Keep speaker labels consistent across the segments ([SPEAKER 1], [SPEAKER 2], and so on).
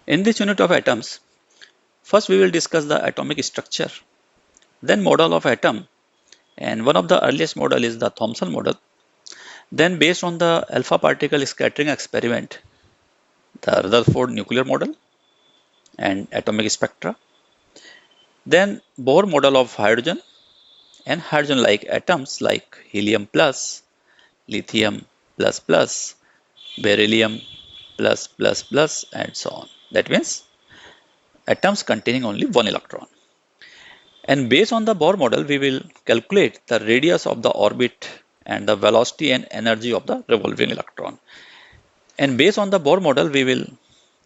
[SPEAKER 1] In this unit of atoms, first we will discuss the atomic structure, then model of atom, and one of the earliest model is the Thomson model. Then based on the alpha particle scattering experiment, the Rutherford nuclear model and atomic spectra. Then Bohr model of hydrogen and hydrogen-like atoms like helium plus, lithium plus plus, beryllium plus plus plus, and so on. That means atoms containing only one electron. And based on the Bohr model, we will calculate the radius of the orbit and the velocity and energy of the revolving electron. And based on the Bohr model, we will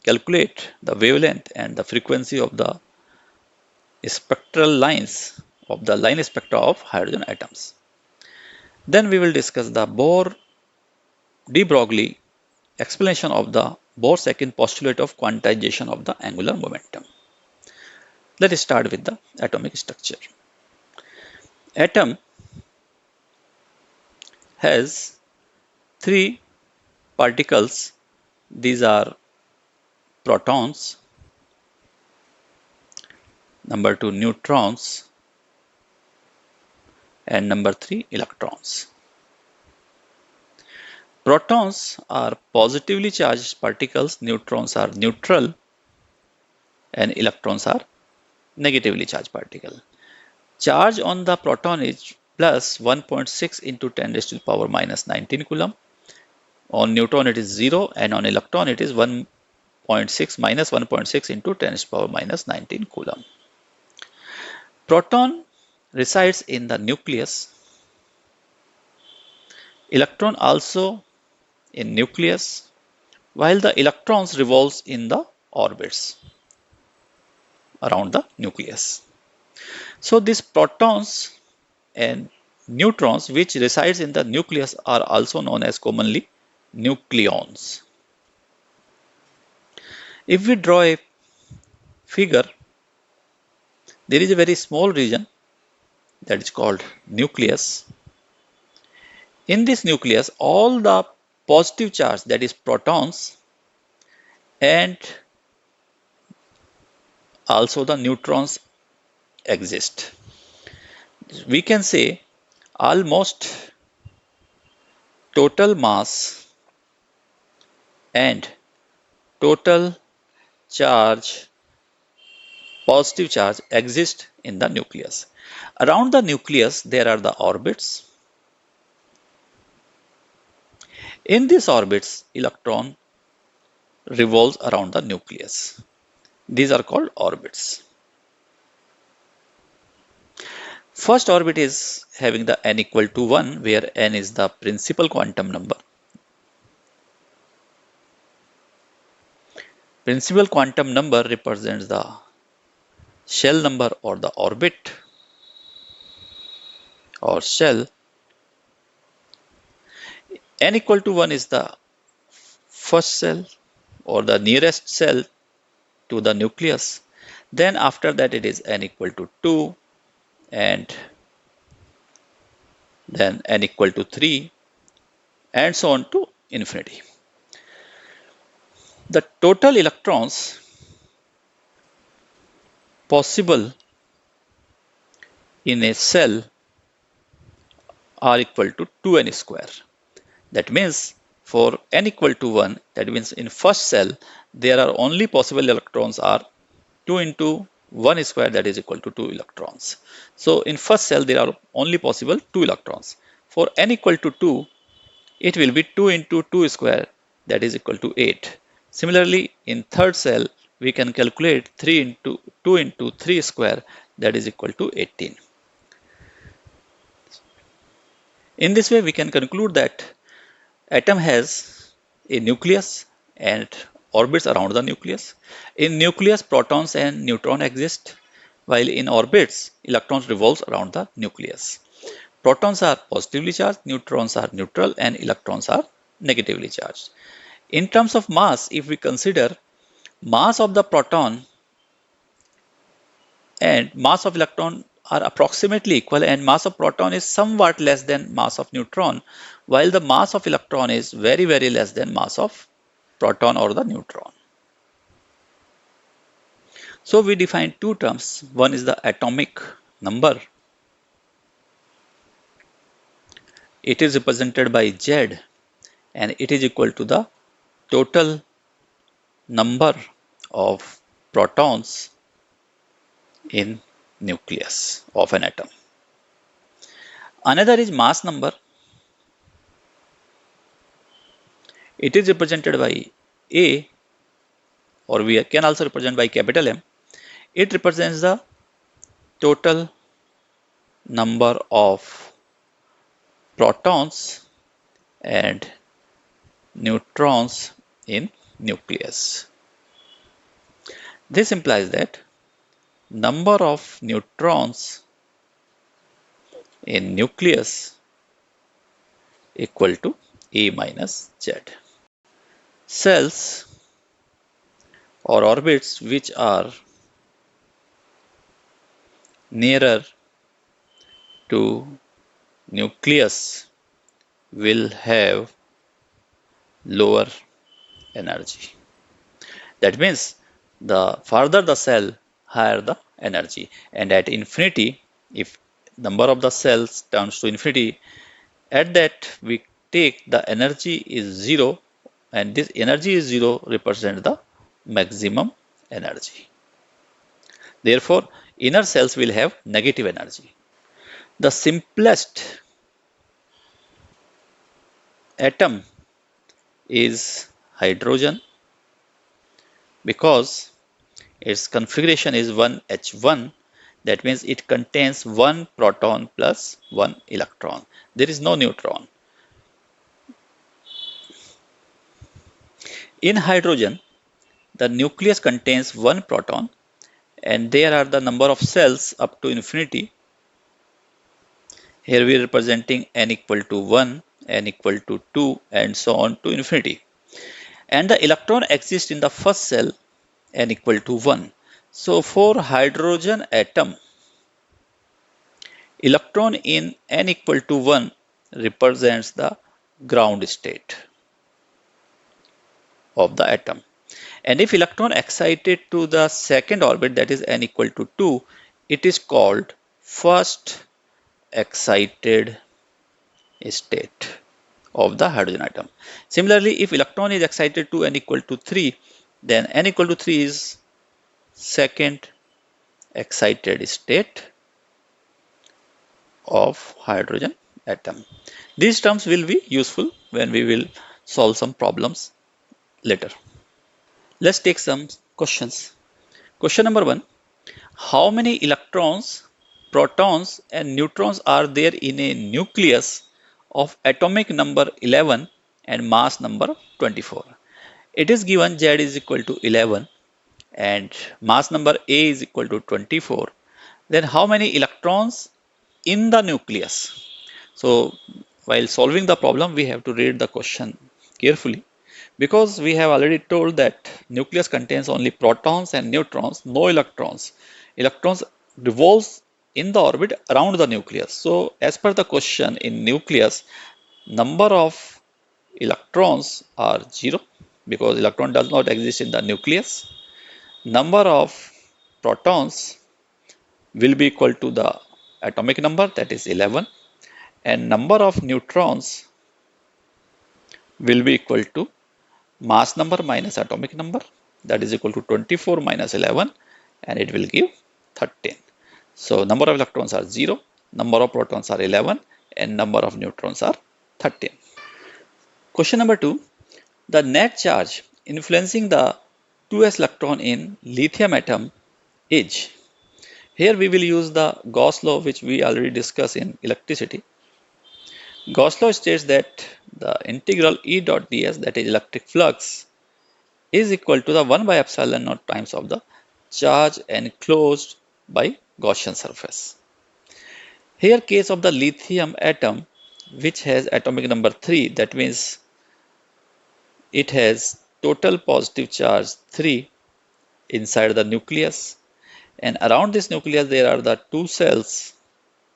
[SPEAKER 1] calculate the wavelength and the frequency of the spectral lines of the line spectra of hydrogen atoms. Then we will discuss the Bohr-de Broglie explanation of the Bohr-second postulate of quantization of the angular momentum. Let us start with the atomic structure. Atom has three particles. These are protons, number 2 neutrons, and number 3 electrons. Protons are positively charged particles, neutrons are neutral, and electrons are negatively charged particle. Charge on the proton is plus 1.6 into 10 raised to the power minus 19 coulomb. On neutron it is 0, and on electron it is 1.6 minus 1.6 into 10 raised to the power minus 19 coulomb. Proton resides in the nucleus. Electron also in nucleus, while the electrons revolves in the orbits around the nucleus. So these protons and neutrons which resides in the nucleus are also known as commonly nucleons. If we draw a figure, there is a very small region that is called nucleus. In this nucleus, all the positive charge, that is protons, and also the neutrons exist. We can say almost total mass and total charge, positive charge, exist in the nucleus. Around the nucleus there are the orbits. In these orbits, electron revolves around the nucleus. These are called orbits. First orbit is having the n equal to 1, where n is the principal quantum number. Principal quantum number represents the shell number or the orbit or shell. N equal to 1 is the first cell or the nearest cell to the nucleus. Then after that it is n equal to 2, and then n equal to 3, and so on to infinity. The total electrons possible in a cell are equal to 2n square. That means for n equal to 1, that means in first cell there are only possible electrons are 2 into 1 square, that is equal to 2 electrons. So in first cell there are only possible 2 electrons. For n equal to 2, it will be 2 into 2 square, that is equal to 8. Similarly, in third cell we can calculate 3 into 2 into 3 square, that is equal to 18. In this way we can conclude that atom has a nucleus and orbits around the nucleus. In nucleus, protons and neutrons exist, while in orbits, electrons revolve around the nucleus. Protons are positively charged, neutrons are neutral, and electrons are negatively charged. In terms of mass, if we consider mass of the proton and mass of electron are approximately equal, and mass of proton is somewhat less than mass of neutron, while the mass of electron is very less than mass of proton or the neutron. So we define two terms. One is the atomic number. It is represented by Z and it is equal to the total number of protons in nucleus of an atom. Another is mass number. It is represented by A, or we can also represent by capital M. It represents the total number of protons and neutrons in nucleus. This implies that number of neutrons in nucleus equal to A minus Z. Cells or orbits which are nearer to nucleus will have lower energy. That means the farther the cell, higher the energy, and at infinity, if number of the cells turns to infinity, at that we take the energy is 0, and this energy is 0 represent the maximum energy. Therefore, inner cells will have negative energy. The simplest atom is hydrogen because its configuration is 1H1. That means it contains one proton plus one electron. There is no neutron. In hydrogen, the nucleus contains one proton and there are the number of cells up to infinity. Here we are representing n equal to 1, n equal to 2 and so on to infinity. And the electron exists in the first cell, n equal to 1. So for hydrogen atom, electron in n equal to 1 represents the ground state of the atom. And if electron excited to the second orbit, that is n equal to 2, it is called first excited state of the hydrogen atom. Similarly, if electron is excited to n equal to 3, then n equal to 3 is second excited state of hydrogen atom. These terms will be useful when we will solve some problems later. Let's take some questions. Question number 1. How many electrons, protons and neutrons are there in a nucleus of atomic number 11 and mass number 24? It is given Z is equal to 11 and mass number A is equal to 24. Then how many electrons in the nucleus? So while solving the problem, we have to read the question carefully, because we have already told that nucleus contains only protons and neutrons, no electrons. Electrons revolves in the orbit around the nucleus. So as per the question, in nucleus, number of electrons are 0 because electron does not exist in the nucleus. Number of protons will be equal to the atomic number, that is 11, and number of neutrons will be equal to mass number minus atomic number, that is equal to 24 minus 11, and it will give 13. So number of electrons are 0, number of protons are 11, and number of neutrons are 13. Question number 2. The net charge influencing the 2s electron in lithium atom is. Here we will use the Gauss law, which we already discussed in electricity. Gauss law states that the integral E dot ds, that is electric flux, is equal to the 1 by epsilon naught times of the charge enclosed by Gaussian surface. Here case of the lithium atom, which has atomic number 3, that means it has total positive charge 3 inside the nucleus, and around this nucleus there are the two cells,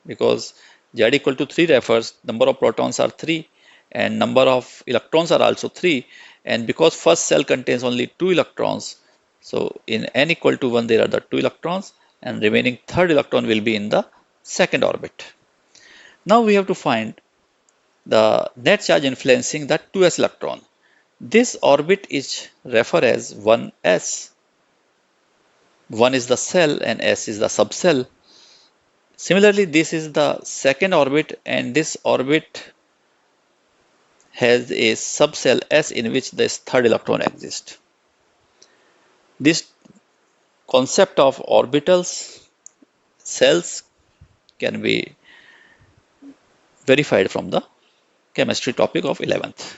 [SPEAKER 1] because Z equal to 3 refers number of protons are 3 and number of electrons are also 3, and because first cell contains only 2 electrons, So in n equal to 1, there are the 2 electrons, and remaining third electron will be in the second orbit. Now we have to find the net charge influencing the 2s electron. This orbit is referred as 1s. 1 is the cell and s is the subcell. Similarly, this is the second orbit, and this orbit has a subcell s in which this third electron exists. This concept of orbitals, cells, can be verified from the chemistry topic of 11th.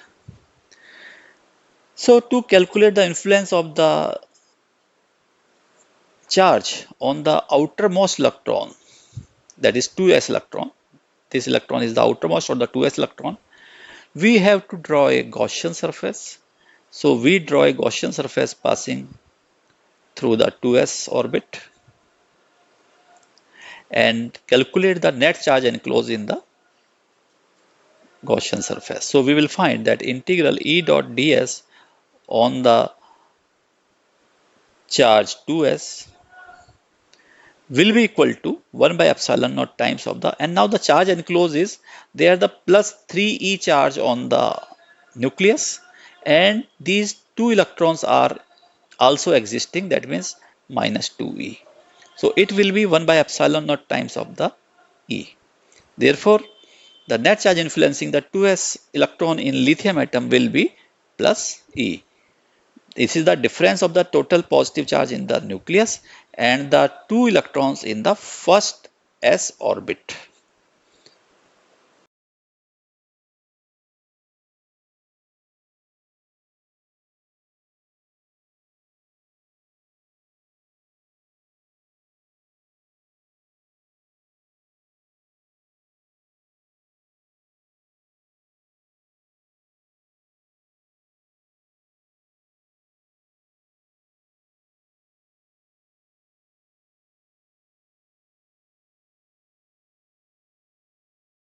[SPEAKER 1] So to calculate the influence of the charge on the outermost electron, that is 2s electron, this electron is the outermost or the 2s electron, we have to draw a Gaussian surface. So we draw a Gaussian surface passing through the 2s orbit and calculate the net charge enclosed in the Gaussian surface. So we will find that integral E dot ds on the charge 2s will be equal to 1 by epsilon naught times of the, and now the charge enclosed is, they are the plus 3e charge on the nucleus, and these 2 electrons are also existing, that means minus 2e. So it will be 1 by epsilon naught times of the e. Therefore, the net charge influencing the 2s electron in lithium atom will be plus e. This is the difference of the total positive charge in the nucleus and the 2 electrons in the first s orbit.